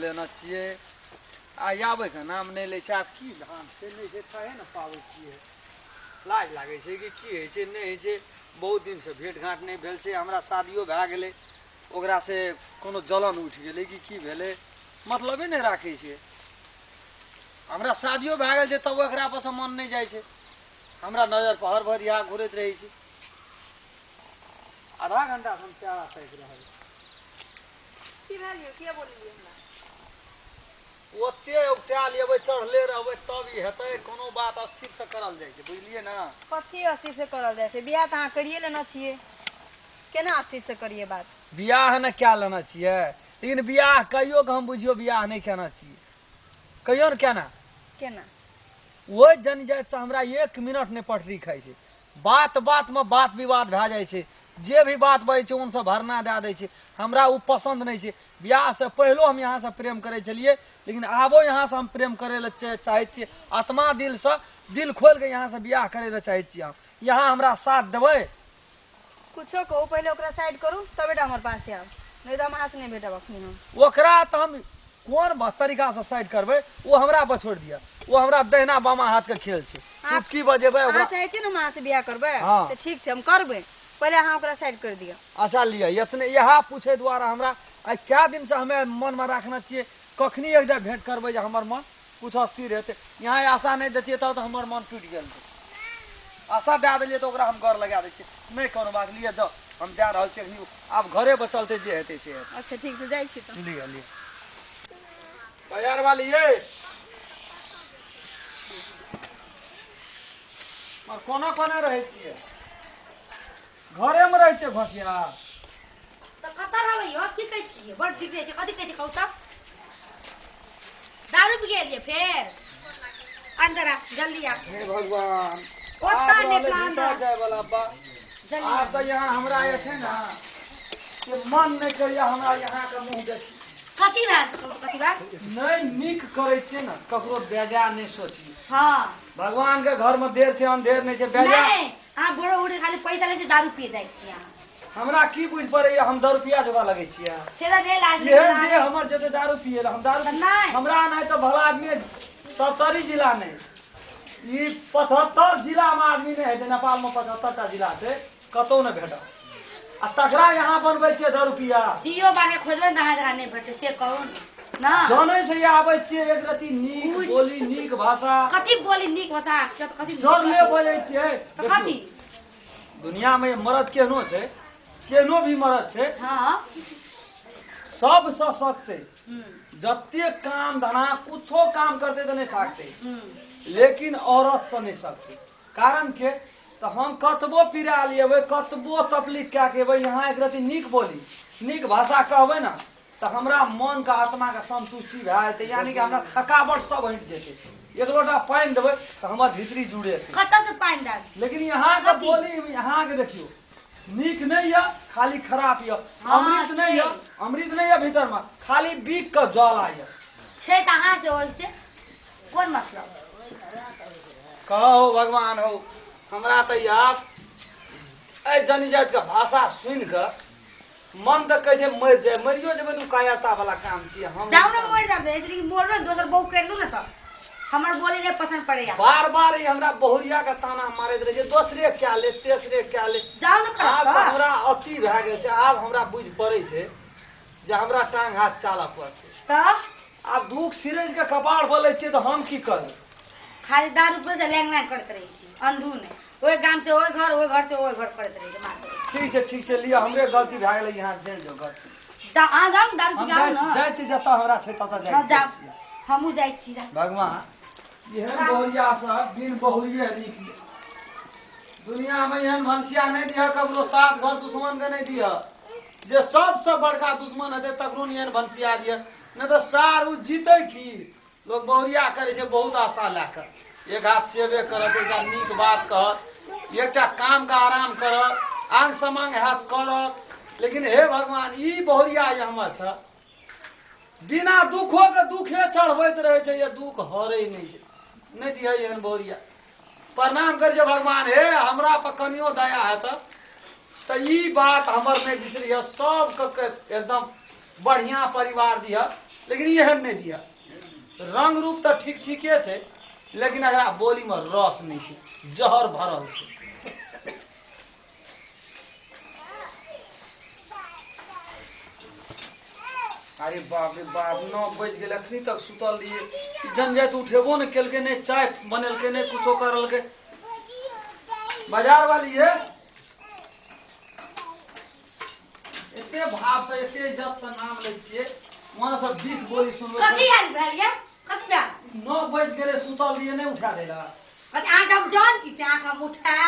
लेना चाहिए आबे के नाम नहीं ले छै। आब की धान से नहीं छै कहे न पाबै छियै। लाज लागे छै कि की होइ छै नहीं होइ छै। बहुत दिन से भेंट घाट नहीं भेल छै। हमरा शादियो भए गेलै ओकरा से कोनो जलन उठ गेलै कि की भेलै मतलबे नहीं राखै छै। हमरा शादियो भए गेल छै तब ओकरा पर से मन नहीं जाइ छै। हमरा नजर पर हर भर यहाँ घूरैत रहै छै। आधा घंटा से हम चारा ताकि रहल की भए गेल के बोलिए हमरा ओते उठा लेबै चढ़ले रहबै तब ई हेतै। कोनो बात स्थिर से करल जाइ छै बुझलिए ना। कथी अस्थिर से करल जाइ छै? बियाह त अहाँ करिए लेना छिए, केना अस्थिर से करिए बात? बियाह न क्या लेना चाहिए, लेकिन बियाह कहियो के हम बुझियो बियाह नहीं कहना चाहिए। कहियो न केना केना वो जन जाइत से हमरा 1 मिनट नहीं पटरी खाई छै। बात बात में बात विवाद भए जाइ छै। जे भी बात बजे छै उनसे भरना दे दै छै। हमरा उ पसंद नहीं छै। बियाह से पहलो हम यहाँ से प्रेम करे छलिए, लेकिन आबो यहाँ से हम प्रेम करे ले चाहे छिए। आत्मा दिल से दिल खोल के यहाँ से बियाह करे ले चाहे छिए। यहाँ हमरा साथ देबै? कुछो कहो, पहले ओकरा साइड करू तब बेटा हमर पास आब, नहीं तो हम अहाँ से नहीं भेटब अखनी हम। ओकरा तो हम कोन तरीका से साइड करबै वो हमरा पर छोड़ दिया। वो हमरा दहिना बामा हाथ के खेल छै। तू की बजेबै ओकरा? चाहे छी न हम अहाँ से बियाह करबै हाँ। तो ठीक छै हम करबै, पहले अहाँ ओकरा साइड कर दिया। अच्छा लिया इतने यहाँ पूछे द्वारा हमरा आई क्या दिन से हमें मन में रखना चाहिए। कखनी एक दिन भेंट करबै जे हमर मन कुछ स्थिर हेतै। यहाँ आशा नहीं देतिए तब तो हमर मन टूट गेल। आशा दे दिलिए तो ओकरा हम घर लगा दै छियै। नहीं कोनो बात लिए जाओ हम दे रहल छियै। आब घरे बचलते जे हेतै से हेतै। अच्छा ठीक छै जाइ छी त लिया लिया तैयार वाली ये और कोना कोना रहे छियै? घरे में रहे छै घसिया तो कतर हवे यो की कहै छी? बड़ ठीक रहै छै। कथि कहै छै कहू त? दारू पी गेलिए फेर? अंदर आ जल्दी आ। हे भगवान ओता ने प्लान जाय वाला बा। जल्दी आप तो यहाँ हमरा ये छै ना कि मन नहीं करिया हमरा यहाँ के मुंह देखी। कथि भेल कथि भेल? नहीं नीक करे छै ना ककरो बेजा नहीं सोची। हां भगवान के घर में देर छै अंधेर नहीं छै। बेजा नहीं हां बोरो उड़े खाली पैसा ले से दारू पी जाइ छी अहाँ। हमरा की बुझ पड़े हम 10 रुपया जगह लगे छियै। सेदा नहीं लाज ये जे हमर जते दारू पिए हम दारू नहीं। हमरा नहीं तो भला आदमी 70 जिला नहीं ई 75 जिला में आदमी नहीं है। नेपाल में 75 टा जिला छै कतौ न भेट आ तकरा यहाँ बनबै छियै 10 रुपया। दियो बागे खोजबै त हाजरा नहीं भेटे से कहू ना। जानै से आबै छियै एक रति नीक बोली नीक भाषा कथि बोली नीक बता कथि जड़ ले बोलै छियै। तो कथि दुनिया में मर्द केहनो छै केहनो भी मर्द छै हां सब सशक्त जते काम धना कुछो काम करते तो नहीं थाकते, लेकिन औरत से नहीं सकते। कारण के तो हम कतबो पिरा लिये कतबो तकलीफ क्या के यहाँ एक रति नीक बोली नीक भाषा कहबै ना तो हमरा मन का आत्मा का संतुष्टि भए जेतै। यानी कि हमरा थकावट सब हट जेतै। एक लोटा पानी देबै तो हमर भीतरी जुड़े। कत से पानी डाल? लेकिन यहाँ के बोली यहाँ के देखियो नीक नहीं है खाली खराब है। अमृत नहीं है अमृत नहीं है भीतर में खाली बीक का ज्वाला है। छै त अहाँ से होल से कोन मतलब? कहो भगवान हो हमरा तो यार ए जनी जात का भाषा सुन के मन तो कहे मर जाए मरियो जेबे तू कायरता वाला काम छिए। हम जाऊ ना मर जाब लेकिन मोरबे दोसर बहु कर दू ना त हमर बोली नहीं पसंद पड़ेया। बार बार ही हमरा बहुरिया का ताना मारैत रहे दूसरे क्या ले तेसरे क्या ले। जाऊ ना आब कर हमरा अति भए गेल छै। आब हमरा बुझ पड़े छै जे हमरा टांग हाथ चाला पड़तै। त आब दुख सिरज के कपाड़ बोले छिए तो हम की करू? खाली दारू पे से लैंग लैंग करत रही छी अंधू ने ओए गाम से ओए घर से ओए घर करत रही छी मार। ठीक छै लिया हमरे गलती भए गेलै। यहाँ जेल जो घर जा आ जाऊ दारू हम पी आऊ ना। जाय छी जता हमरा छै तता हां जाय जा छी। हमहू जाइ छी जा। भगवान एहन बहुरिया सब बिन बहुरिये निकली दुनिया में एहन भनसिया नहीं दिया ककरो साथ घर दुश्मन के नहीं दिया। जे सबसे बड़का दुश्मन हेतै तकरो नहीं एहन भनसिया दिया नहीं तो स्टार उ जीते की। लोग बहुरिया करे छै बहुत आशा लेकर एक हाथ सेवे करत एक नीक बात कहत एकटा काम का आराम करत आंग समांग हाथ करत। लेकिन हे भगवान ई बहुरिया जे हमर छ बिना दुखो के दुखे चढ़बैत रहे छै। ये दुख हरे नहीं छै नहीं दिया एहन बहुरिया। प्रणाम कर जे भगवान हे हमरा पर कनियो दया है तो ई बात हमर नहीं बिसरिय। सब के एकदम बढ़िया परिवार दिया लेकिन एहन नहीं दिया रंग रूप तो ठीक ठीके छै लेकिन एकरा बोली में रस नहीं छै जहर भरल छै अरे बाप रे बाप 9 बज गेल अखनी तक सुतल रहिए झंझट उठेबो न केलके नहीं चाय बनेलके नहीं कुछो करलके बाजार वाली है एते भाव से एते इज्जत से नाम ले छिए मन सब बीख बोली सुनबे कथी हाल भेल ये कथी भेल 9 बज गेले सुतल रहिए नहीं उठा देला कथी आंख हम जान छी से आंख हम उठा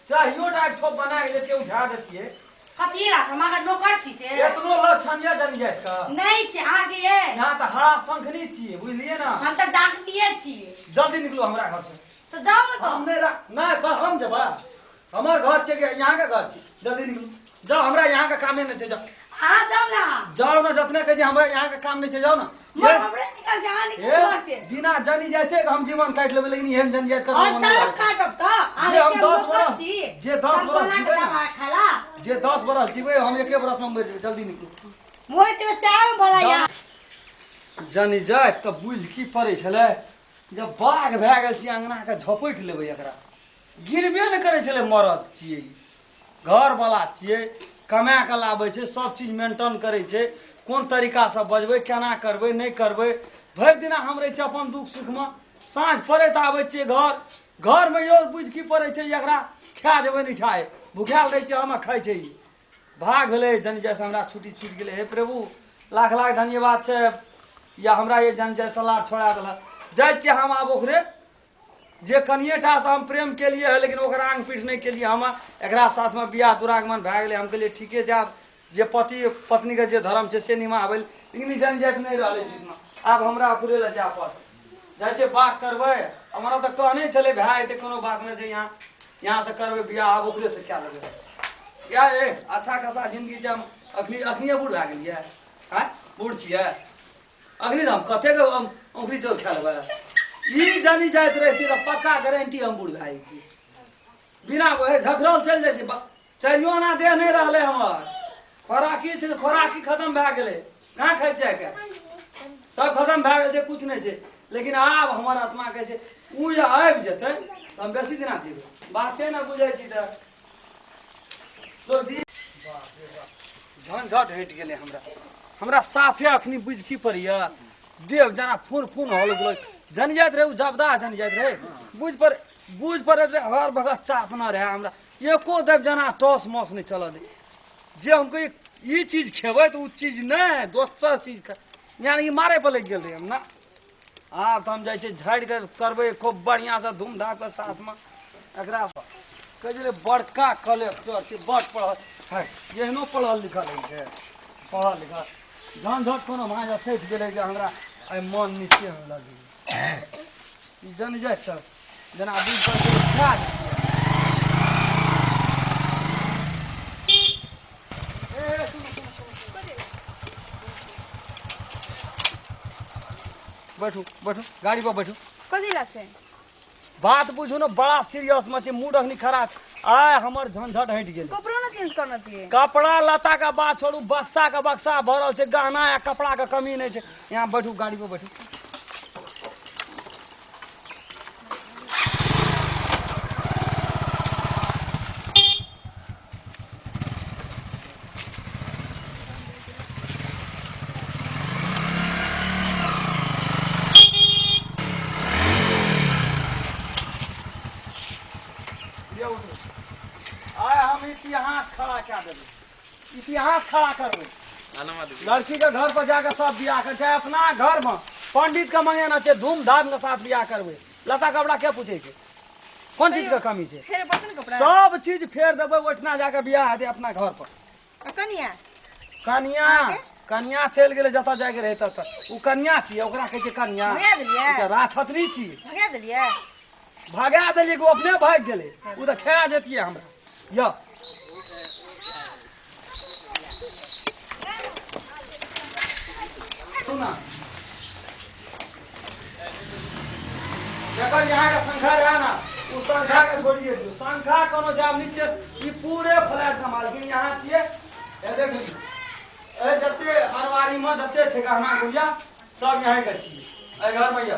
चाहियो डाक ठोप बना के देते उठा देतिए कथी राख हम अगर नौकर छी से एतनो लक्षण या जन जात का नहीं छी आगे ये यहां त हरा संखनी छिए बुझलिए ना हम तो डाकटिए छी जल्दी निकलो हमरा घर से तो जाओ ना तो हम नहीं ना कर हम जबा हमार घर छे के यहां का घर छी जल्दी निकलो जाओ हमरा यहाँ का काम नहीं छे जाओ हां जाओ ना जतने के जे हमरा यहाँ का काम नहीं छे जाओ ना मोर हमरे निकल जा निकल से बिना जानी जाते हम जीवन काट लेबे लेकिन एहन जन जात कर और तरफ काटब त जे हम 10 बरस जे 10 बरस जीवे ना खाला जे 10 बरस जीवे हम एके बरस में मर जेबे जल्दी निकलो मोर ते साव भला या जानी जाय त बुझ की पड़े छले जब बाघ भए गेल छी अंगना के झपैट लेबे एकरा गिरबे न करे छले मरद छिए घर वाला छिए कमा के लाबै छै सब चीज मेंटेन करे छै कोन तरीका से बजबै केना करबै नहीं करबै भरि दिना हम रहे छै अपन दुख सुख में साँझ पड़े त आबै छिए घर में यो बुझ की पड़े छै एकरा खा देबै नहीं ठाए भूखाल रहे छै हम खाइ छै भाग भेलै जन जैसे हमरा छुट्टी छूट गेलै हे प्रभु लाख लाख धन्यवाद छै या हमरा ये जन जैसे लाट छोड़ा देला जाय छिए हम आब ओकरे जे कनिएटा से हम प्रेम के लिए है लेकिन ओकरा आंग पीठ नहीं के लिए हम एकरा साथ में बियाह दुरागमन भए गेलै हम कहलिए ठीके जाब जे पति पत्नी के जे धर्म छै से निभाबै लेकिन जन जात नहीं रहले जितना आब हमरा ओकरे ले जा पड़ जाय छै बात करबै हमरा त कहने छले भाई एते कोनो बात नहीं छै यहाँ से करबै बियाह आब ओकरे से क्या लगे क्या ए अच्छा खासा जिंदगी छै हम अखनी बूढ़ भए गेलिए हैं बूढ़ छिए अखनी हम कथे के ओकरी चोर खा लेबै ई जानी जाइत रहती तो पक्का गारंटी हम बूढ़ भए जैती बिना वही झखरल चल जाए चारियो आना दे नहीं रहले हमर खोराकी छै खोराकी खत्म भए गेलै कहाँ खाइ छै के सब खत्म भए गेल छै कुछ नहीं छै लेकिन आब हमर आत्मा कहै छै उ जे आबि जेतै त हम बेसी दिना जीबै बाते न बुझै छी त लोग जी झंझट हटि गेलै हमरा साफे अखनी बुझ की पड़िया देव जना फून हल गेलै जन जात रहे जबदा जन जात रहे बुझ पर हर भगत चापना रहे हमरा एको देव जना टॉस मॉस नहीं चल दे जे हमको ये चीज खेबै तो उ चीज नहीं दोसर चीज यानी कि मारे पर लग गेल रहे हम ना आब तो हम जाय छै झाड़ि के करबै खूब बढ़िया से धूमधाम के साथ में एकरा कहै बड़का कलेक्टर छै बड़ पढ़ल है एहनो पढ़ल लिखल है पढ़ल लिखल झंझट कोनो भाजा सैठ गेलै जे हमरा आई मन नीचे में लगी जन जाय तक जना दूध पर खा बैठू गाड़ी पर बैठू कथी लागते बात बुझू ना बड़ा सीरियस में मूड अखनी खराब आय हमर झंझट हट गेल कपड़ो ना चेंज करना चाहिए कपड़ा लता का बात छोड़ू बक्सा का बक्सा भरल छै गहना या कपड़ा का कमी नहीं छै यहाँ बैठू गाड़ी पर बैठू इतिहास खड़ा क्या देबै इतिहास खड़ा करबै लड़की के घर पर जाकर सब बियाह कर चाहे अपना घर में पंडित का मंगेना छै धूमधाम के साथ बियाह करबै लता कपड़ा क्या पूछे छै कौन चीज का कमी छै फेर पड़ते ना कपड़ा सब चीज फेर देबै ओठना जाकर बियाह हेतै अपना घर पर कनिया कनिया चल गेलै जतऽ जाके रहै ततऽ उ कनिया छियै ओकरा कहै छै कनिया भगा देलियै राजछत्री छियै भगा देलियै भगा देलियै कि अपने भाग गेलै उ तऽ खा देतियै हमरा यो सुना जकर यहाँ का संख्या रहा ना उस संख्या के छोड़िए दियो संख्या कोनो जाब नीचे ई पूरे फ्लैट का मालकिन यहाँ छियै ए देख लीजिए ए जते अरवारी में जते छै गहना गुड़िया सब यहाँ के छियै। ए घर में ये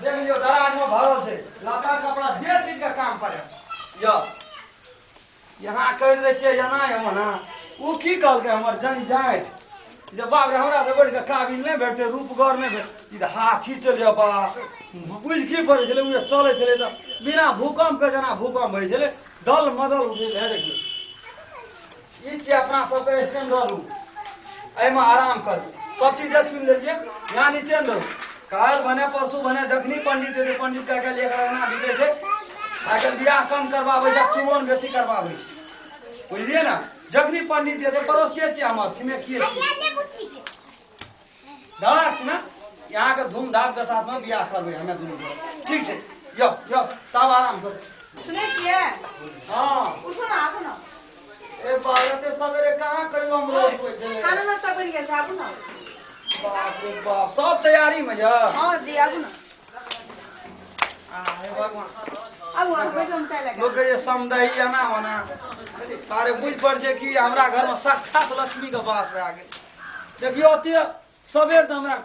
देख लियो दराज में भरल छै लड़का कपड़ा जे चीज के काम पड़े यो यहाँ कह दे छियै एना एना उ की कहलकै हमर जनी जाइत जे बाप रे हमरा से बढ़ के काबिल नहीं भेटते रूपगर नहीं भेट ई हाथी चलिए बा बुझ की पड़े छले उ चले छले त बिना भूकंप के जना भूकंप भई छले दल मदल उठे है। देखियो ई छै अपना सब के स्टैंडर्ड रूम एहि में आराम कर सब चीज देख सुन लेलिए यहाँ नीचे न काल बने परसू बने जखनी पंडित है पंडित कह के लिए करना दीदे थे आजकल बियाह कम करवावे जा चुमन बेसी करवावे बुझलिए ना जखनी पंडित है पड़ोसिए छे हमर छिमेकिए दरास ना यहाँ के धूमधाम के साथ में बियाह करबे हमें दुनू ठीक छै यो यो तब आराम कर सुने छियै हां उठो ना आबू ना ए बारते सवेरे कहां कहियो हम रोज कोई चले खाना नाश्ता बन गेल छै आबू ना बाप रे बाप सब तैयारी में जा हां जी आबू ना हे भगवान आबू आबू बैठो हम चाय लगा लोग ये समदही ना होना अरे बुझ पड़ छै कि हमरा घर में साक्षात लक्ष्मी के वास भए गेल। देखियो ओते सबेर त हमरा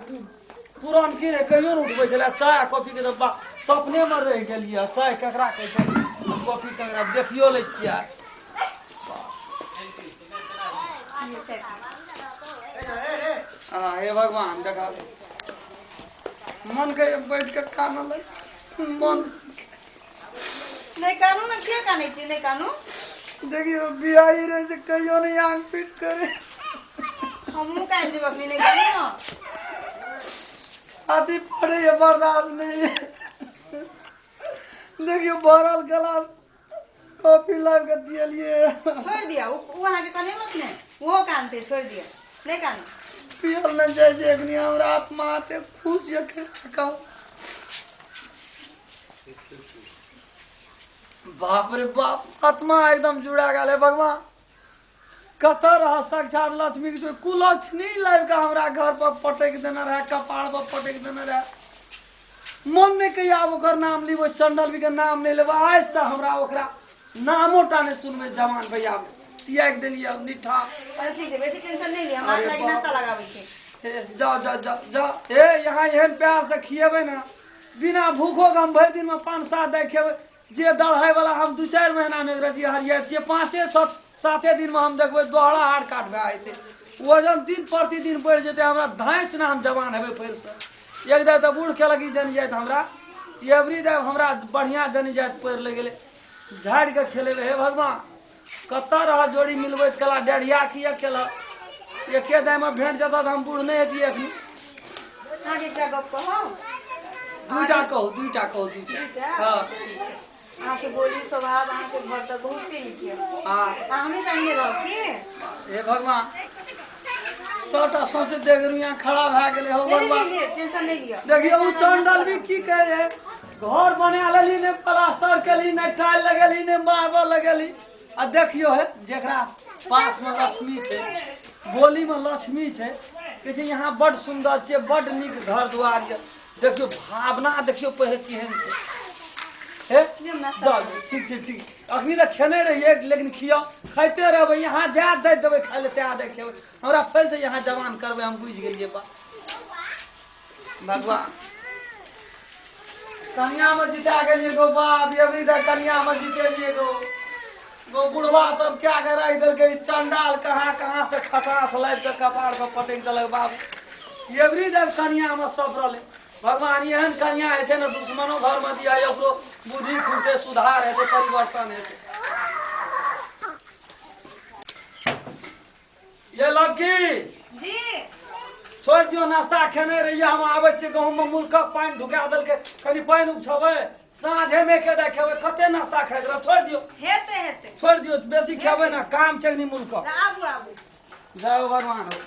पुरान की रे कहियो न उठबै छले चाय कॉफी के डब्बा सपने में रह गेलिए चाय केकरा कहै छै कॉफी केकरा देखियो ले छियै हे भगवान देखा मन के बैठ के कान लग मन नहीं कानू ना क्या काने छी नहीं कानू देखियो बियाही रहे से कहियो नहीं आंख पीट करे हमहू काहे जीव अपनी नहीं कानू ना छाती पड़े ये बर्दाश्त नहीं है। देखियो भरल गिलास कॉफी ला के दिलिए छोड़ दिया वो वहां के काने मत ने वो कानते छोड़ दिया नहीं कानू पियल न जाय जे अग्नि हमरा आत्मा आते खुश ये के का बाप रे बाप आत्मा एकदम जुड़ा गेल भगवान कत रह साक्षात लक्ष्मी के कुलक्ष्मी लाइव का हमरा घर पर पटक देना रहे कपाड़ पर पटक देना रहे मन ने कहिया ओकर नाम लीबो चंडल भी के नाम नहीं लेबा आज से हमरा ओकरा नामो टाने सुनबे जवान भैया त्याग देलिए निठा अरे ठीक है बेसी टेंशन नहीं ले हम आज लागी नाश्ता लगावे छे जाओ जाओ जाओ जाओ ए यहाँ एहन प्यार से खिएबे ना बिना भूखो के हम भर दिन में 5-7 दे खेबे जे दढ़ाई वाला हम 2-4 महीना में रजी हरियर जे 5-7 दिन में हम देखबे दोहरा हार काट भए जेते वजन दिन प्रतिदिन बढ़ जेते हमरा धाइस ना हम जवान हेबे फेर से एक दे तो बूढ़ के लगी जन जात हमरा एवरी दे हमरा बढ़िया जन जात पड़ ले गेले झाड़ के खेले हे भगवान कत्ता रहा जोड़ी मिलबे कला डेढ़िया किया केला एके दाय में भेंट जता हम बूढ़ नहीं हेतिए अखनी आगे क्या गप कहो दुईटा कहो दुईटा हां आके बोली स्वभाव आके घर तक बहुत ही लिखियो हां हमेशा ये रहो के हे भगवान सबटा सोचे देख रही यहाँ खड़ा भए गेले हो भगवान टेंशन नहीं लियो देखियो उ चंडल भी की कहे है घर बना लेली ने प्लास्टर केली ने टाइल लगेली ने मार्बल लगेली आ देखियो है जेकरा पास में लक्ष्मी छे गोली में लक्ष्मी छे के जे यहाँ बड़ सुंदर छे बड़ निक घर द्वार ये देखियो भावना देखियो पहले केहन छे हे जाओ ठीक अखनी तक खेने रहिए लेकिन खिया खाते रहबे यहाँ जा दे देबे खाय ले त्या देखेबे हमरा फिर से यहाँ जवान करबे हम बुझ गेलिए बा भगवान कन्या में जिता गेलिए गो बाप अभी तक कन्या में जीतेलिए गो बुढ़वा सब क्या कर रहा इधर के चंडाल कहाँ से खटास लाइब के कपाड़ पर पटक दलक बाबू एवरी जब कन्या में सफरल भगवान एहन कन्या है ना दुश्मनों घर में दिया ओकरो बुद्धि खुलते सुधार है परिवर्तन है ये लड़की जी छोड़ दियो नाश्ता खेने रहिए हम आवे छे गहूम में मूल कप पानी ढुका दल के कनी पानी उपछबे साँझे में के देखेबे कते नाश्ता खाइ रह छोड़ दियो हेते छोड़ दियो बेसी खेबे ना काम छे नहीं मूल कप आबू जय भगवान हो